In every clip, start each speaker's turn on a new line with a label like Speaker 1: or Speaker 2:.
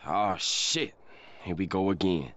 Speaker 1: Oh shit, here we go again.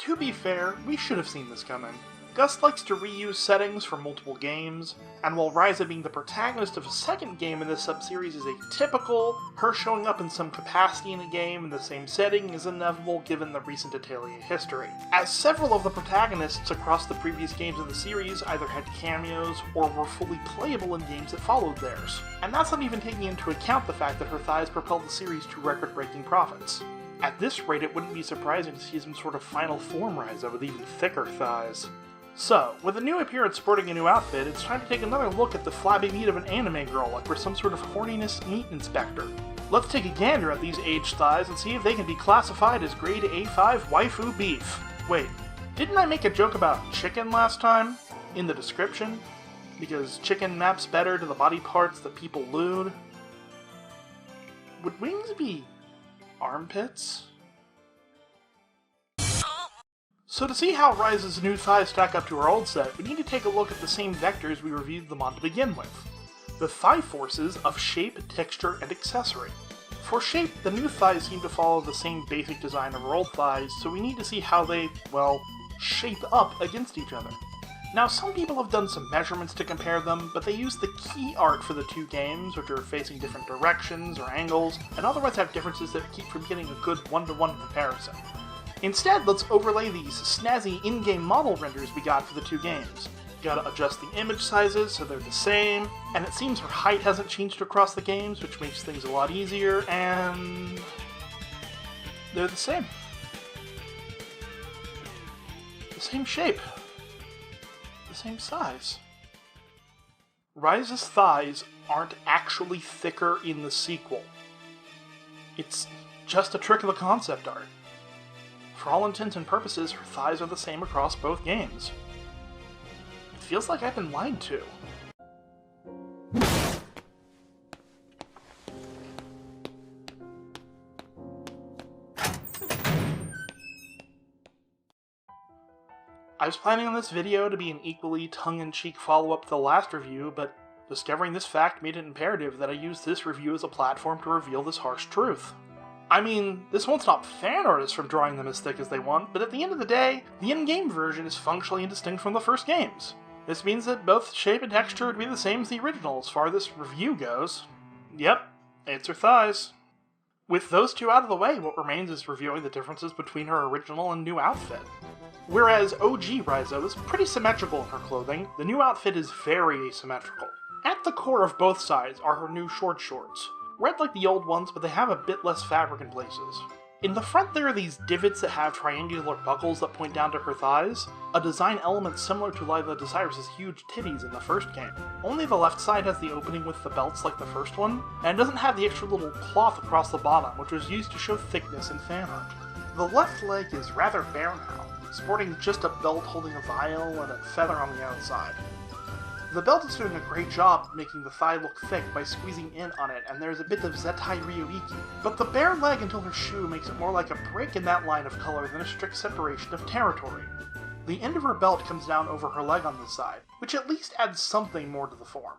Speaker 2: To be fair, we should have seen this coming. Gus likes to reuse settings for multiple games, and while Ryza being the protagonist of a second game in this subseries is atypical, her showing up in some capacity in a game in the same setting is inevitable given the recent Atelier history, as several of the protagonists across the previous games of the series either had cameos or were fully playable in games that followed theirs. And that's not even taking into account the fact that her thighs propelled the series to record-breaking profits. At this rate, it wouldn't be surprising to see some sort of final form Ryza with even thicker thighs. So, with a new appearance sporting a new outfit, it's time to take another look at the flabby meat of an anime girl like we're some sort of horniness meat inspector. Let's take a gander at these aged thighs and see if they can be classified as grade A5 waifu beef. Wait, didn't I make a joke about chicken last time? In the description? Because chicken maps better to the body parts that people lewd? Would wings be armpits? So to see how Ryza's new thighs stack up to her old set, we need to take a look at the same vectors we reviewed them on to begin with. The thigh forces of shape, texture, and accessory. For shape, the new thighs seem to follow the same basic design of her old thighs, so we need to see how they, well, shape up against each other. Now, some people have done some measurements to compare them, but they use the key art for the two games, which are facing different directions or angles, and otherwise have differences that keep from getting a good one-to-one comparison. Instead, let's overlay these snazzy in-game model renders we got for the two games. You gotta adjust the image sizes so they're the same, and it seems her height hasn't changed across the games, which makes things a lot easier, and they're the same. The same shape. The same size. Ryza's thighs aren't actually thicker in the sequel. It's just a trick of the concept art. For all intents and purposes, her thighs are the same across both games. It feels like I've been lied to. I was planning on this video to be an equally tongue-in-cheek follow-up to the last review, but discovering this fact made it imperative that I use this review as a platform to reveal this harsh truth. I mean, this won't stop fan artists from drawing them as thick as they want, but at the end of the day, the in-game version is functionally indistinct from the first games. This means that both shape and texture would be the same as the original as far as this review goes. Yep, it's her thighs. With those two out of the way, what remains is reviewing the differences between her original and new outfit. Whereas OG Ryza was pretty symmetrical in her clothing, the new outfit is very asymmetrical. At the core of both sides are her new short shorts. Red like the old ones, but they have a bit less fabric in places. In the front there are these divots that have triangular buckles that point down to her thighs, a design element similar to Lila Desires' huge titties in the first game. Only the left side has the opening with the belts like the first one, and it doesn't have the extra little cloth across the bottom, which was used to show thickness in fan art. The left leg is rather bare now, sporting just a belt holding a vial and a feather on the outside. The belt is doing a great job making the thigh look thick by squeezing in on it, and there's a bit of Zettai Ryoiki, but the bare leg until her shoe makes it more like a break in that line of color than a strict separation of territory. The end of her belt comes down over her leg on this side, which at least adds something more to the form.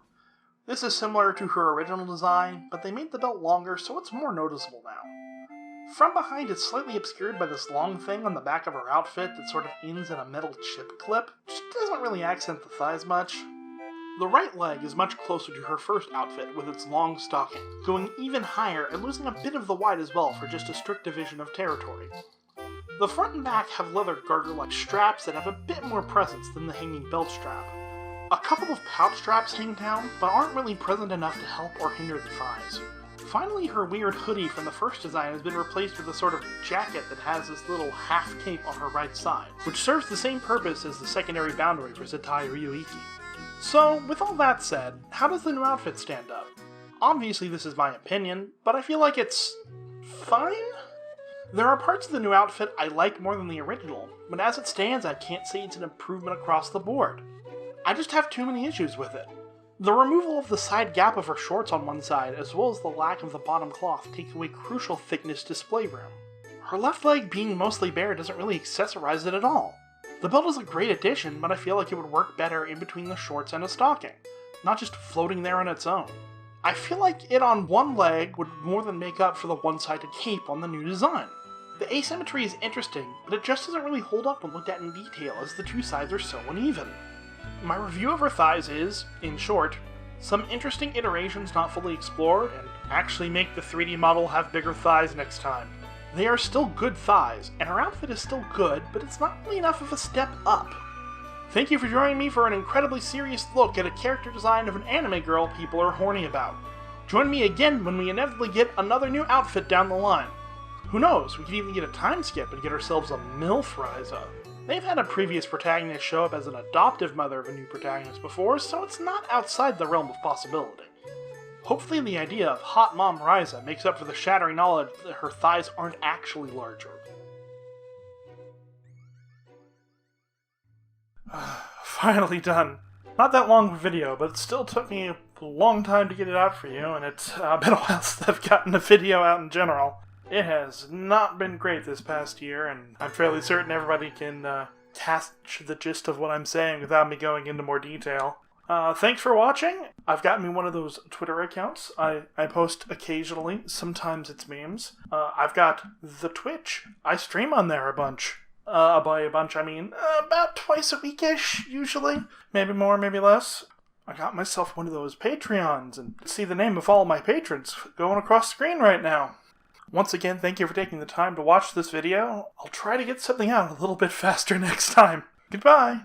Speaker 2: This is similar to her original design, but they made the belt longer so it's more noticeable now. From behind, it's slightly obscured by this long thing on the back of her outfit that sort of ends in a metal chip clip, which doesn't really accent the thighs much. The right leg is much closer to her first outfit with its long stocking, going even higher and losing a bit of the wide as well for just a strict division of territory. The front and back have leather garter-like straps that have a bit more presence than the hanging belt strap. A couple of pouch straps hang down, but aren't really present enough to help or hinder the thighs. Finally, her weird hoodie from the first design has been replaced with a sort of jacket that has this little half cape on her right side, which serves the same purpose as the secondary boundary for Zettai Ryoiki. So, with all that said, how does the new outfit stand up? Obviously this is my opinion, but I feel like it's fine? There are parts of the new outfit I like more than the original, but as it stands I can't say it's an improvement across the board. I just have too many issues with it. The removal of the side gap of her shorts on one side, as well as the lack of the bottom cloth, takes away crucial thickness display room. Her left leg being mostly bare doesn't really accessorize it at all. The belt is a great addition, but I feel like it would work better in between the shorts and a stocking, not just floating there on its own. I feel like it on one leg would more than make up for the one-sided cape on the new design. The asymmetry is interesting, but it just doesn't really hold up when looked at in detail as the two sides are so uneven. My review of her thighs is, in short, some interesting iterations not fully explored, and actually make the 3D model have bigger thighs next time. They are still good thighs, and her outfit is still good, but it's not really enough of a step up. Thank you for joining me for an incredibly serious look at a character design of an anime girl people are horny about. Join me again when we inevitably get another new outfit down the line. Who knows, we could even get a time skip and get ourselves a MILF Ryza. They've had a previous protagonist show up as an adoptive mother of a new protagonist before, so it's not outside the realm of possibility. Hopefully the idea of Hot Mom Ryza makes up for the shattering knowledge that her thighs aren't actually larger. Finally done. Not that long of a video, but it still took me a long time to get it out for you, and it's been a while since I've gotten a video out in general. It has not been great this past year, and I'm fairly certain everybody can catch the gist of what I'm saying without me going into more detail. Thanks for watching. I've gotten me one of those Twitter accounts. I post occasionally. Sometimes it's memes. I've got the Twitch. I stream on there a bunch. By a bunch, I mean about twice a weekish, usually. Maybe more, maybe less. I got myself one of those Patreons, and see the name of all my patrons going across the screen right now. Once again, thank you for taking the time to watch this video. I'll try to get something out a little bit faster next time. Goodbye!